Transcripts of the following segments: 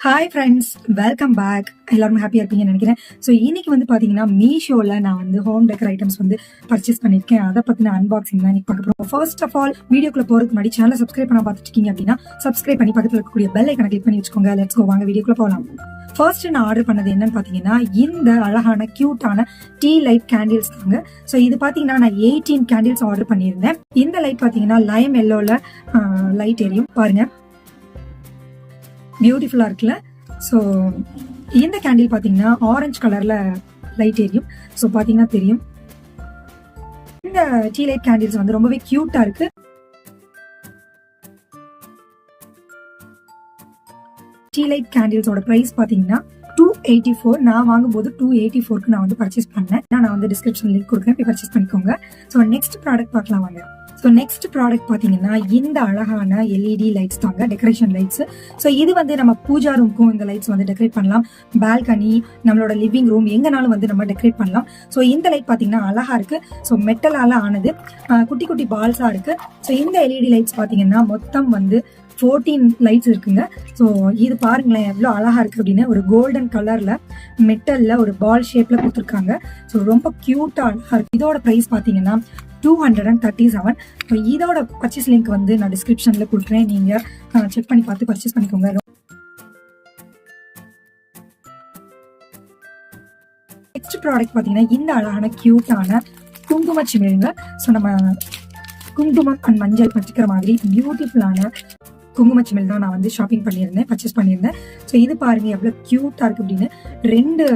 Hi friends, welcome back. எல்லாரும் ஹாப்பியாக இருப்பீங்கன்னு நினைக்கிறேன். ஸோ இன்னைக்கு வந்து பார்த்தீங்கன்னா மீஷோவில் நான் வந்து ஹோம் டெக்கர் ஐட்டம்ஸ் வந்து பர்ச்சேஸ் பண்ணியிருக்கேன். அதை பற்றின அன்பாக்சிங் தான் இன்னைக்கு பார்க்க போகிறோம். ஃபர்ஸ்ட் ஆஃப் ஆல் வீடியோக்குள்ள போகிறதுக்கு முன்னாடி சேனலை சப்ஸ்கிரைப் பண்ண பார்த்துட்டு இருக்கீங்க அப்படின்னா சப்ஸ்கிரைப் பண்ணி பக்கத்தில் இருக்கக்கூடிய பெல் ஐக்கனை கிளிக் பண்ணி வச்சுக்கோங்க. லெட்ஸ் கோ, வாங்க வீடியோக்குள்ள போகலாம். ஃபர்ஸ்ட் நான் ஆர்டர் பண்ணது என்னன்னு பார்த்தீங்கன்னா இந்த அழகான கியூட்டான டீ லைட் கேண்டில்ஸ் தாங்க. ஸோ இது பார்த்தீங்கன்னா நான் 18 கேண்டில்ஸ் ஆர்டர் பண்ணியிருந்தேன். இந்த லைட் பார்த்தீங்கன்னா லைம் எல்லோவில் லைட் எரியும் பாருங்க, பியூட்டிஃபுல்லா இருக்குல்ல. ஸோ இந்த கேண்டில் பார்த்தீங்கன்னா ஆரஞ்சு கலர்ல லைட் எரியும். ஸோ பார்த்தீங்கன்னா தெரியும், இந்த டீ லைட் கேண்டில்ஸ் வந்து ரொம்பவே கியூட்டா இருக்கு. டீ லைட் கேண்டில்ஸோட பிரைஸ் பார்த்தீங்கன்னா 284. நான் வாங்கும்போது 284க்கு நான் வந்து பர்ச்சேஸ் பண்ணேன். நான் வந்து டிஸ்கிரிப்ஷன் லிங்க் கொடுக்குறேன், போய் பர்ச்சேஸ் பண்ணிக்கோங்க. ஸோ நெக்ஸ்ட் ப்ராடக்ட் பார்க்கலாம் வாங்க. ஸோ நெக்ஸ்ட் ப்ராடக்ட் பார்த்தீங்கன்னா இந்த அழகான எல்இடி லைட்ஸ் தாங்க, டெக்கரேஷன் லைட்ஸ். ஸோ இது வந்து நம்ம பூஜா ரூம்க்கும் இந்த லைட்ஸ் வந்து டெக்கரேட் பண்ணலாம். பால்கனி, நம்மளோட லிவிங் ரூம், எங்கனாலும் வந்து நம்ம டெக்கரேட் பண்ணலாம். ஸோ இந்த லைட் பார்த்தீங்கன்னா அழகா இருக்கு. ஸோ மெட்டலால ஆனது, குட்டி குட்டி பால்ஸா இருக்கு. ஸோ இந்த எல்இடி லைட்ஸ் பார்த்தீங்கன்னா மொத்தம் வந்து 14 லைட்ஸ் இருக்குங்க. ஸோ இது பாருங்களேன் எவ்வளோ அழகா இருக்கு அப்படின்னு. ஒரு கோல்டன் கலர்ல மெட்டல்ல ஒரு பால் ஷேப்ல கொடுத்துருக்காங்க. ஸோ ரொம்ப கியூட்டா அழகா இருக்கு. இதோட பிரைஸ் பார்த்தீங்கன்னா 237. இதோட பர்ச்சேஸ் லிங்க் வந்து நான் டிஸ்கிரிப்ஷன்ல கொடுக்குறேன், நீங்க செக் பண்ணி பார்த்து பர்ச்சேஸ் பண்ணிக்கோங்க. நெக்ஸ்ட் ப்ராடக்ட் பார்த்தீங்கன்னா இந்த அழகான கியூட்டான குங்கும சிமிழுங்க. ஸோ நம்ம குங்குமம் அண்ட் மஞ்சள் வச்சுக்கிற மாதிரி பியூட்டிஃபுல்லான குங்கும சிமிழ் தான் நான் வந்து ஷாப்பிங் பண்ணியிருந்தேன், பர்ச்சேஸ் பண்ணியிருந்தேன். ஸோ இது பாருங்க எவ்வளோ கியூட்டா இருக்கு அப்படின்னு. 2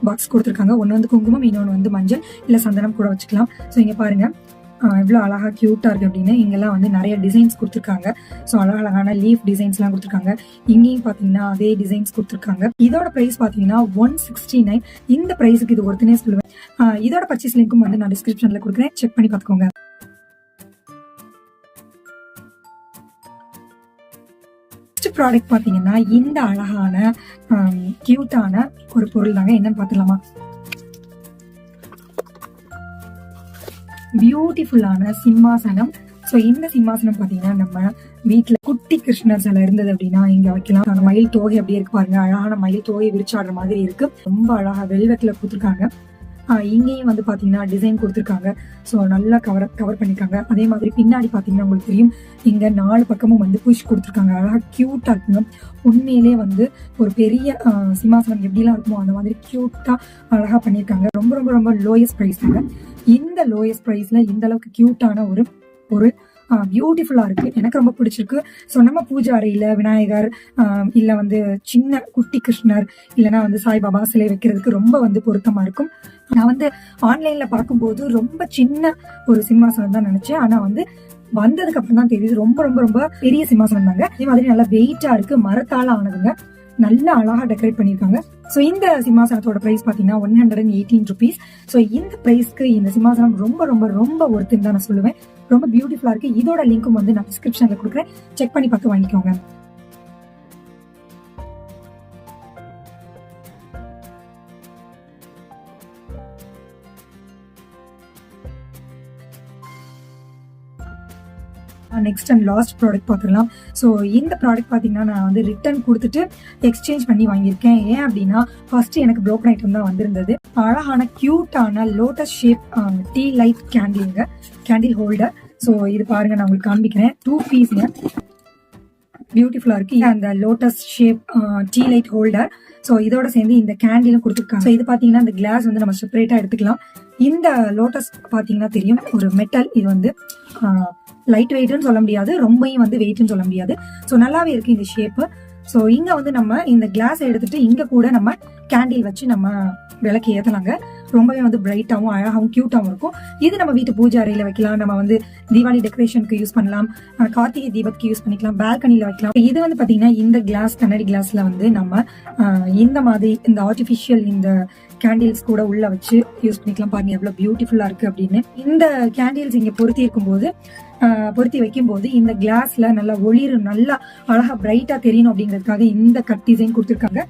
பாக்ஸ் கொடுத்துருக்காங்க. ஒன்று வந்து குங்குமம், இன்னொன்று வந்து மஞ்சள் இல்லை சந்தனம் கூட வச்சுக்கலாம். ஸோ இங்க பாருங்க எவ்வளோ அழகா கியூட்டா இருக்கு அப்படின்னு. இங்கெல்லாம் வந்து நிறைய டிசைன்ஸ் கொடுத்துருக்காங்க. ஸோ அழகழகான லீஃப் டிசைன்ஸ்லாம் கொடுத்துருக்காங்க. இங்கேயும் பார்த்தீங்கன்னா அதே டிசைன்ஸ் கொடுத்துருக்காங்க. இதோட பிரைஸ் பார்த்தீங்கன்னா 169. இந்த பிரைஸுக்கு இது ஒருத்தனே சொல்லுவேன். இதோட பர்ச்சேஸ் லிங்க்கும் வந்து நான் டிஸ்கிரிப்ஷன்ல கொடுக்குறேன், செக் பண்ணி பார்த்துக்கோங்க. ப்ராடக்ட் பாத்தீங்கன்னா இந்த அழகான கியூட்டான ஒரு பொருள் தாங்க. என்னன்னு பாத்துலாமா? பியூட்டிஃபுல்லான சிம்மாசனம். ஸோ இந்த சிம்மாசனம் பாத்தீங்கன்னா நம்ம வீட்டுல குட்டி கிருஷ்ணர் சிலை இருந்தது அப்படின்னா இங்க வைக்கலாம். அந்த மயில் தோகை அப்படியே இருக்கு பாருங்க, அழகான மயில் தோகை விரிச்சாடுற மாதிரி இருக்கு. ரொம்ப அழகா வெல்வெட்ல கொடுத்துருக்காங்க. இங்கேயும் வந்து பாத்தீங்கன்னா டிசைன் கொடுத்துருக்காங்க. ஸோ நல்லா கவர் பண்ணிருக்காங்க. அதே மாதிரி பின்னாடி பாத்தீங்கன்னா உங்களுக்கு தெரியும், இங்க 4 பக்கமும் வந்து புஷ் கொடுத்துருக்காங்க. அழகா கியூட்டா இருக்குங்க. உண்மையிலே வந்து ஒரு பெரிய சிம்மாசனம் எப்படிலாம் இருக்குமோ அந்த மாதிரி கியூட்டா அழகா பண்ணியிருக்காங்க. ரொம்ப ரொம்ப ரொம்ப லோயஸ்ட் ப்ரைஸ் தாங்க. இந்த லோயஸ்ட் ப்ரைஸ்ல இந்த அளவுக்கு கியூட்டான ஒரு பியூட்டிஃபுல்லா இருக்கு. எனக்கு ரொம்ப பிடிச்சிருக்கு. ஸோ நம்ம பூஜா அறையில விநாயகர் இல்ல வந்து சின்ன குட்டி கிருஷ்ணர் இல்லைன்னா வந்து சாய்பாபா சிலை வைக்கிறதுக்கு ரொம்ப வந்து பொருத்தமா இருக்கும். நான் வந்து ஆன்லைன்ல பார்க்கும்போது ரொம்ப சின்ன ஒரு சிம்மாசனம் தான் நினைச்சேன். ஆனா வந்து வந்ததுக்கு அப்புறம் தான் தெரியுது ரொம்ப ரொம்ப ரொம்ப பெரிய சிம்மாசனம் தாங்க. அதே மாதிரி நல்லா வெயிட்டா இருக்கு, மரத்தால ஆனதுங்க. நல்லா அழகா டெக்கரேட் பண்ணிருக்காங்க. ஸோ இந்த சிம்மாசனத்தோட பிரைஸ் பாத்தீங்கன்னா 118 rupees. ஸோ இந்த பிரைஸ்க்கு இந்த சிம்மாசனம் ரொம்ப ரொம்ப ரொம்ப ஒர்த்துன்னு தான் நான் சொல்லுவேன். ரொம்ப பியூட்டிஃபுல்லா இருக்கு. இதோட லிங்க்கும் வந்து நான் டிஸ்கிரிப்ஷன்ல கொடுக்குறேன், செக் பண்ணி பார்த்து வாங்கிக்கோங்க. நெக்ஸ்ட் அண்ட் லாஸ்ட் ப்ராடக்ட் பார்த்துக்கலாம். ஸோ இந்த ப்ராடக்ட் பார்த்தீங்கன்னா நான் வந்து ரிட்டர்ன் கொடுத்துட்டு எக்ஸ்சேஞ்ச் பண்ணி வாங்கியிருக்கேன். ஏன் அப்படின்னா ஃபர்ஸ்ட் எனக்கு ப்ரோக்கன் ஐட்டம் தான் வந்திருந்தது. அழகான கியூட்டான lotus shape tea light candle holder. So இது பாருங்க, நான் உங்களுக்கு காண்பிக்கிறேன். 2 பீஸ்ங்க, பியூட்டிஃபுல்லா இருக்கு. அந்த lotus shape tea light holder. So இதோட சேர்ந்து இந்த கேண்டிலும் கொடுத்துருக்காங்க. ஸோ இது பாத்தீங்கன்னா இந்த கிளாஸ் வந்து நம்ம செப்பரேட்டா எடுத்துக்கலாம். இந்த லோட்டஸ் பாத்தீங்கன்னா தெரியும், ஒரு மெட்டல். இது வந்து லைட் வெயிட்னு சொல்ல முடியாது, ரொம்பவும் வந்து வெயிட்னு சொல்ல முடியாது. ஸோ நல்லாவே இருக்கு இந்த ஷேப். ஸோ இங்க வந்து நம்ம இந்த கிளாஸ் எடுத்துட்டு இங்க கூட நம்ம கேண்டில் வச்சு நம்ம விளக்கு ஏத்தலாங்க. ரொம்பவே வந்து பிரைட்டாவும் அழகாவும் கியூட்டாவும் இருக்கும். இது நம்ம வீட்டு பூஜை அறையில வைக்கலாம், நம்ம வந்து தீபாவளி டெக்கரேஷனுக்கு யூஸ் பண்ணலாம், கார்த்திகை தீபத்துக்கு யூஸ் பண்ணிக்கலாம், பால்கனில வைக்கலாம். இது வந்து பாத்தீங்கன்னா இந்த கிளாஸ், கண்ணாடி கிளாஸ்ல வந்து நம்ம இந்த மாதிரி இந்த ஆர்டிபிஷியல் இந்த கேண்டில்ஸ் கூட உள்ள வச்சு யூஸ் பண்ணிக்கலாம். பாருங்க எவ்வளவு பியூட்டிஃபுல்லா இருக்கு அப்படின்னு. இந்த கேண்டில்ஸ் இங்க பொருத்தி வைக்கும் போது இந்த கிளாஸ்ல நல்லா ஒளிரும், நல்லா அழகா பிரைட்டா தெரியணும் அப்படிங்கிறதுக்காக இந்த கட் டிசைன் கொடுத்துருக்காங்க.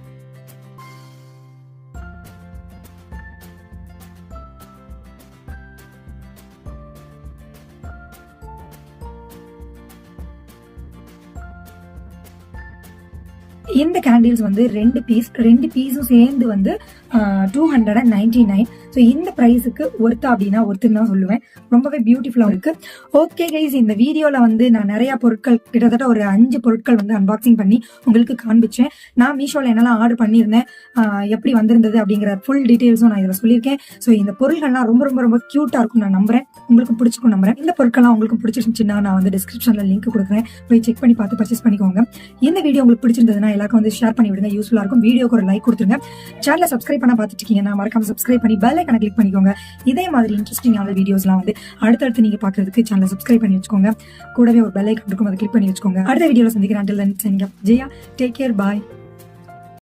இந்த கேண்டில்ஸ் வந்து ரெண்டு பீஸும் சேர்ந்து வந்து 299. ஸோ இந்த ப்ரைஸுக்கு ஒர்த்தா அப்படின்னா ஒருத்துன்னு தான் சொல்லுவேன். ரொம்பவே பியூட்டிஃபுல்லாக இருக்கு. ஓகே கைஸ், இந்த வீடியோவில் வந்து நான் நிறைய பொருட்கள் கிட்டத்தட்ட ஒரு 5 பொருட்கள் வந்து அன்பாக்சிங் பண்ணி உங்களுக்கு காண்பிச்சேன். நான் மீஷோவில் என்னெல்லாம் ஆர்டர் பண்ணியிருந்தேன், எப்படி வந்திருந்தது அப்படிங்கிற ஃபுல் டீட்டெயில்ஸும் நான் இதில் சொல்லியிருக்கேன். ஸோ இந்த பொருட்கள்லாம் ரொம்ப ரொம்ப ரொம்ப க்யூட்டாக இருக்கும் நான் நம்புறேன். உங்களுக்கு பிடிச்சிக்கும் நம்புறேன். இந்த பொருட்கள்லாம் உங்களுக்கு பிடிச்சிருந்துச்சுன்னா நான் வந்து டிஸ்கிரிப்ஷனில் லிங்க் கொடுக்குறேன், போய் செக் பண்ணி பார்த்து பர்ச்சேஸ் பண்ணிக்கோங்க. இந்த வீடியோ உங்களுக்கு பிடிச்சிருந்ததுன்னா எல்லாருக்கும் வந்து ஷேர் பண்ணி விடுங்க, யூஸ்ஃபுல்லாக இருக்கும். வீடியோக்கு ஒரு லைக் கொடுத்துருங்க. சேனலை சப்ஸ்கிரைப் பண்ண பார்த்துட்டு இருக்கீங்கன்னா மறக்காம சப்ஸ்கிரைப் பண்ணி பெல் ஐகானை கிளிக் பண்ணிக்கோங்க. இதே மாதிரி இன்ட்ரெஸ்டிங்கான வீடியோஸ்லாம் வந்து அடுத்தடுத்து நீங்க பாக்குறதுக்கு சேனலை சப்ஸ்கிரைப் பண்ணி வச்சுக்கோங்க. கூடவே ஒரு பெல் ஐகான் இருக்கும், அதை கிளிக் பண்ணி வச்சுக்கோங்க. அடுத்த வீடியோல சந்திக்கிறேன். Until then, signing off. Jaya, take care, bye.